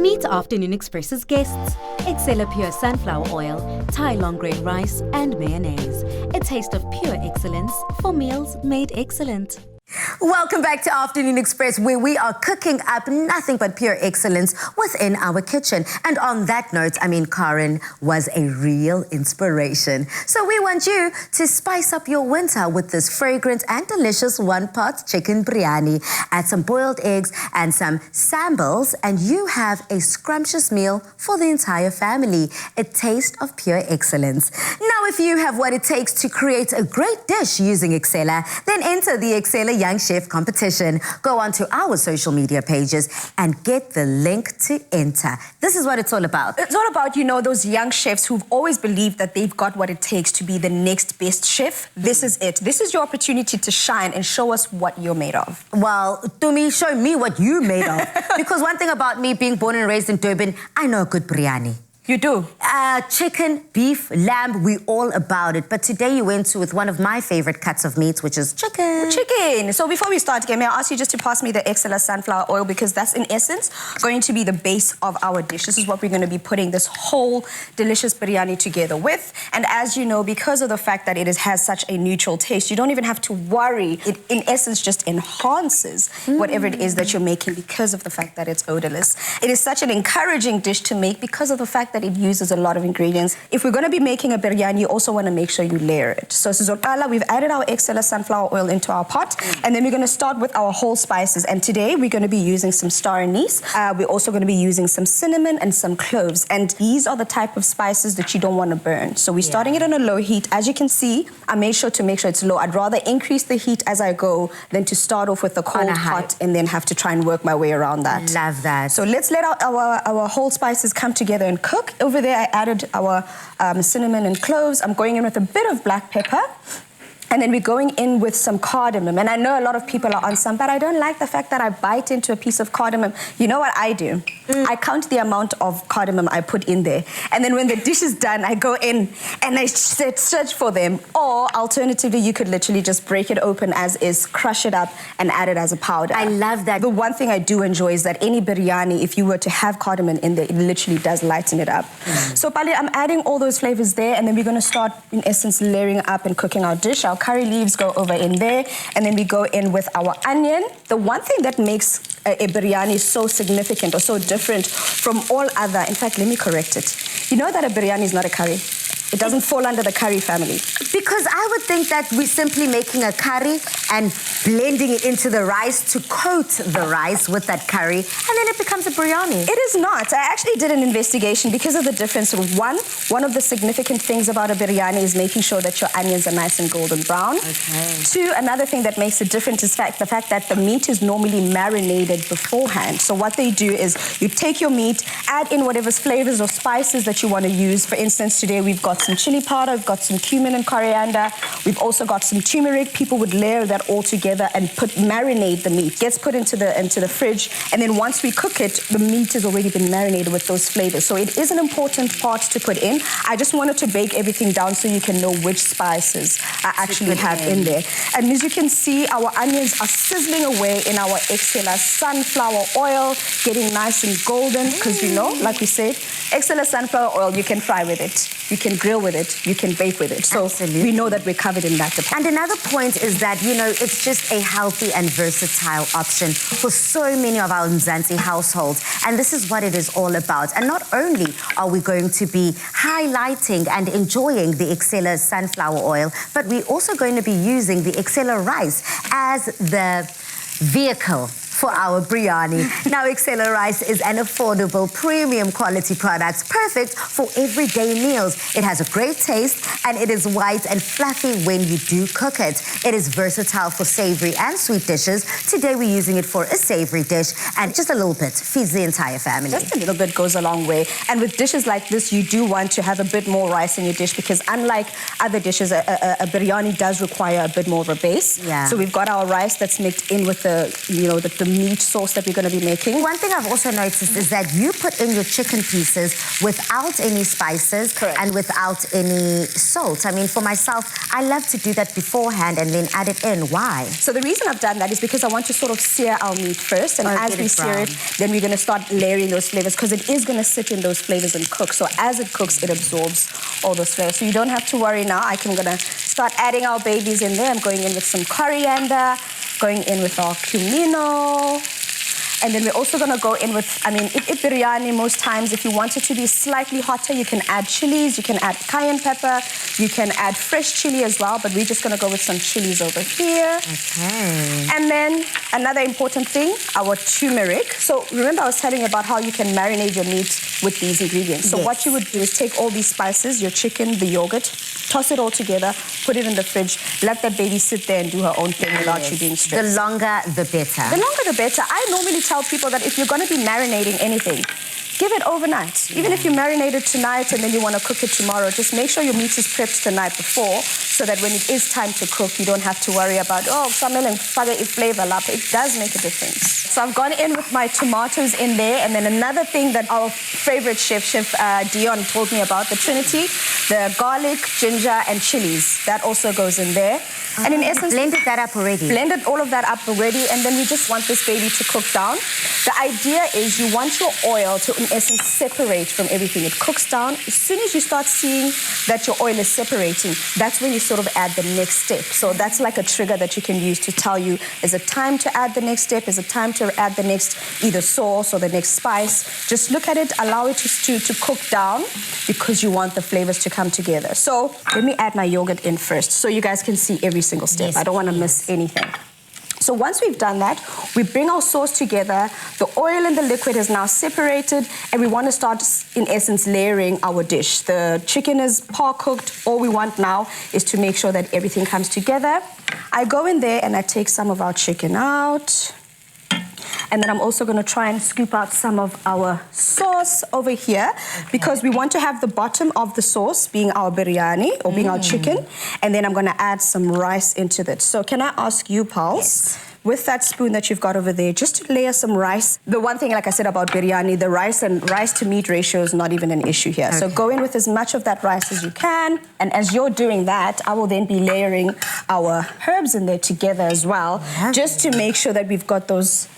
Meet Afternoon Express's guests. Excella Pure Sunflower Oil, Thai long grain rice and mayonnaise. A taste of pure excellence for meals made excellent. Welcome back to Afternoon Express, where we are cooking up nothing but pure excellence within our kitchen. And on that note, Karen was a real inspiration. So we want you to spice up your winter with this fragrant and delicious one-pot chicken biryani. Add some boiled eggs and some sambals, and you have a scrumptious meal for the entire family. A taste of pure excellence. Now, if you have what it takes to create a great dish using Excella, then enter the Excella Young Chef competition. Go onto our social media pages and get the link to enter. This is what it's all about. It's all about, those young chefs who've always believed that they've got what it takes to be the next best chef. This is it. This is your opportunity to shine and show us what you're made of. Well, Tumi, show me what you're made of. Because one thing about me being born and raised in Durban, I know a good biryani. You do? Chicken, beef, lamb, we all about it. But today you went to with one of my favorite cuts of meats, which is chicken. Chicken. So before we start, may I ask you just to pass me the Excella sunflower oil, because that's in essence going to be the base of our dish. This is what we're going to be putting this whole delicious biryani together with. And as you know, because of the fact that it has such a neutral taste, you don't even have to worry. It in essence just enhances whatever it is that you're making because of the fact that it's odorless. It is such an encouraging dish to make because of the fact that it uses a lot of ingredients. If we're going to be making a biryani, you also want to make sure you layer it. So Sizotala, we've added our Excella sunflower oil into our pot, and then we're going to start with our whole spices. And today we're going to be using some star anise. We're also going to be using some cinnamon and some cloves. And these are the type of spices that you don't want to burn. So we're starting it on a low heat. As you can see, I made sure to make sure it's low. I'd rather increase the heat as I go than to start off with the cold pot and then have to try and work my way around that. Love that. So let's let our whole spices come together and cook. Over there, I added our cinnamon and cloves. I'm going in with a bit of black pepper. And then we're going in with some cardamom. And I know a lot of people are on some, but I don't like the fact that I bite into a piece of cardamom. You know what I do? I count the amount of cardamom I put in there. And then when the dish is done, I go in and I search for them. Or alternatively, you could literally just break it open as is, crush it up, and add it as a powder. I love that. The one thing I do enjoy is that any biryani, if you were to have cardamom in there, it literally does lighten it up. So Pali, I'm adding all those flavors there, and then we're going to start, in essence, layering up and cooking our dish. Our curry leaves go over in there, and then we go in with our onion. The one thing that makes a biryani so significant or so different from all other, in fact, let me correct it. You know that a biryani is not a curry. It doesn't fall under the curry family. Because I would think that we're simply making a curry and blending it into the rice to coat the rice with that curry, and then it becomes a biryani. It is not. I actually did an investigation because of the difference. One of the significant things about a biryani is making sure that your onions are nice and golden brown. Okay. Two, another thing that makes it different is the fact that the meat is normally marinated beforehand. So what they do is you take your meat, add in whatever flavors or spices that you want to use. For instance, today we've got some chili powder, we've got some cumin and coriander, we've also got some turmeric. People would layer that all together and marinate the meat. Gets put into the fridge, and then once we cook it, the meat has already been marinated with those flavors. So it is an important part to put in. I just wanted to bake everything down so you can know which spices I actually have in there. And as you can see, our onions are sizzling away in our Excella sunflower oil, getting nice and golden, because like we said, Excella sunflower oil, you can fry with it, you can grill with it, you can bake with it. So we know that we're covered in that department. And another point is that, it's just a healthy and versatile option for so many of our Mzansi households. And this is what it is all about. And not only are we going to be highlighting and enjoying the Excella sunflower oil, but we're also going to be using the Excella rice as the vehicle for our biryani. Now, Excella rice is an affordable, premium quality product, perfect for everyday meals. It has a great taste, and it is white and fluffy when you do cook it. It is versatile for savory and sweet dishes. Today, we're using it for a savory dish, and just a little bit feeds the entire family. Just a little bit goes a long way. And with dishes like this, you do want to have a bit more rice in your dish, because unlike other dishes, a biryani does require a bit more of a base. Yeah. So we've got our rice that's mixed in with the meat sauce that we're going to be making. One thing I've also noticed is that you put in your chicken pieces without any spices. Correct. And without any salt. I mean, for myself, I love to do that beforehand and then add it in. Why? So the reason I've done that is because I want to sort of sear our meat first, and as we sear it, then we're going to start layering those flavors, because it is going to sit in those flavors and cook. So as it cooks, it absorbs all those flavors. So you don't have to worry now. I'm going to start adding our babies in there. I'm going in with some coriander, going in with our cumino. And then we're also going to go in with, I mean, biryani, most times, if you want it to be slightly hotter, you can add chilies, you can add cayenne pepper, you can add fresh chili as well, but we're just going to go with some chilies over here. Okay. And then another important thing, our turmeric. So remember I was telling you about how you can marinate your meat with these ingredients. So what you would do is take all these spices, your chicken, the yogurt, toss it all together, put it in the fridge, let that baby sit there and do her own thing without you being stressed. The longer, the better. The longer, the better. I normally tell people that if you're going to be marinating anything, give it overnight. Even if you marinate it tonight and then you want to cook it tomorrow, just make sure your meat is prepped the night before, so that when it is time to cook, you don't have to worry about, oh, samel and flavor lap. It does make a difference. So I've gone in with my tomatoes in there, and then another thing that our favorite chef Dion told me about, the Trinity, the garlic, ginger, and chilies. That also goes in there. And in essence, blended that up already. Blended all of that up already, and then we just want this baby to cook down. The idea is you want your oil to, in essence, separate from everything. It cooks down. As soon as you start seeing that your oil is separating, that's when you sort of add the next step. So that's like a trigger that you can use to tell you, is it time to add the next step? Is it time to add the next either sauce or the next spice? Just look at it, allow it to cook down, because you want the flavors to come together. So let me add my yogurt in first, so you guys can see every single step. Yes, I don't want to miss anything. So once we've done that, we bring our sauce together. The oil and the liquid is now separated, and we want to start, in essence, layering our dish. The chicken is par-cooked. All we want now is to make sure that everything comes together. I go in there and I take some of our chicken out. And then I'm also going to try and scoop out some of our sauce over here, because we want to have the bottom of the sauce being our biryani, or being our chicken. And then I'm going to add some rice into that. So can I ask you, Pulse, with that spoon that you've got over there, just to layer some rice. The one thing, like I said about biryani, the rice to meat ratio is not even an issue here. Okay. So go in with as much of that rice as you can. And as you're doing that, I will then be layering our herbs in there together as well, just to make sure that we've got those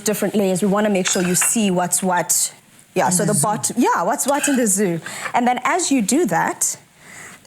different layers. We want to make sure you see what's what. Yeah, so the bottom, what's what in the zoo. And then as you do that,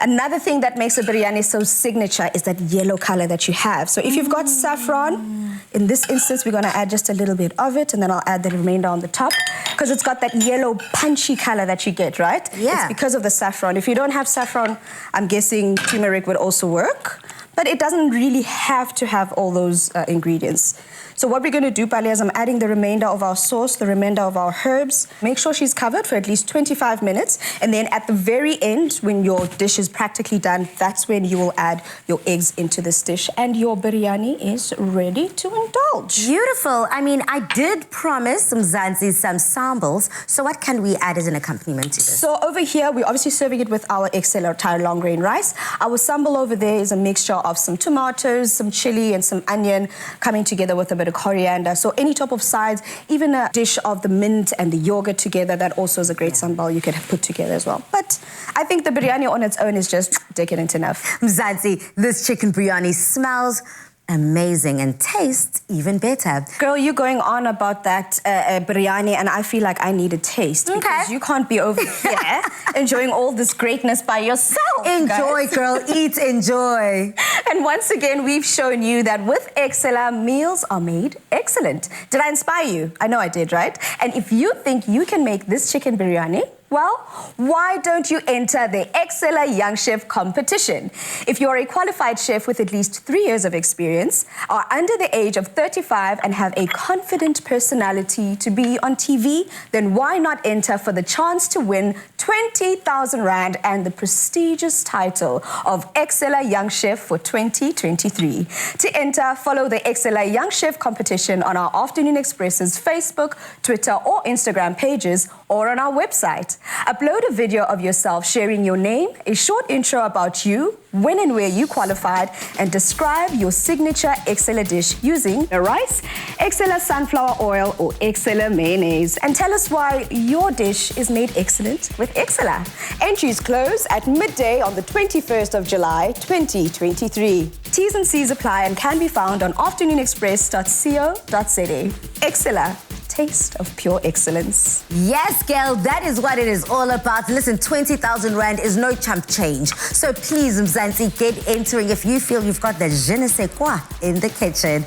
another thing that makes a biryani so signature is that yellow color that you have. So if you've got saffron, in this instance, we're going to add just a little bit of it, and then I'll add the remainder on the top, because it's got that yellow punchy color that you get, right? Yeah. It's because of the saffron. If you don't have saffron, I'm guessing turmeric would also work. But it doesn't really have to have all those ingredients. So what we're going to do, Pali, is I'm adding the remainder of our sauce, the remainder of our herbs. Make sure she's covered for at least 25 minutes. And then at the very end, when your dish is practically done, that's when you will add your eggs into this dish. And your biryani is ready to indulge. Beautiful. I mean, I did promise some Zanzi, some sambles. So what can we add as an accompaniment to this? So over here, we're obviously serving it with our Excella Thai long grain rice. Our sambal over there is a mixture of some tomatoes, some chili, and some onion coming together with a bit of coriander. So any type of sides, even a dish of the mint and the yogurt together, that also is a great sambal you could put together as well. But I think the biryani on its own is just decadent enough. Mzansi, this chicken biryani smells amazing and tastes even better. Girl, you're going on about that biryani, and I feel like I need a taste. Okay. Because you can't be over here enjoying all this greatness by yourself. Enjoy, girl. Eat, enjoy. And once again, we've shown you that with Excella, meals are made excellent. Did I inspire you? I know I did, right? And if you think you can make this chicken biryani, well, why don't you enter the Excella Young Chef competition? If you're a qualified chef with at least 3 years of experience, are under the age of 35 and have a confident personality to be on TV, then why not enter for the chance to win 20,000 Rand and the prestigious title of Excella Young Chef for 2023. To enter, follow the Excella Young Chef competition on our Afternoon Express's Facebook, Twitter or Instagram pages, or on our website. Upload a video of yourself sharing your name, a short intro about you, when and where you qualified, and describe your signature Excella dish using the rice, Excella sunflower oil, or Excella mayonnaise. And tell us why your dish is made excellent with Excella. Entries close at midday on the 21st of July, 2023. T's and C's apply and can be found on afternoonexpress.co.za. Excella. Taste of pure excellence. Yes, girl, that is what it is all about. Listen, 20,000 Rand is no chump change. So please, Mzansi, get entering if you feel you've got the je ne sais quoi in the kitchen.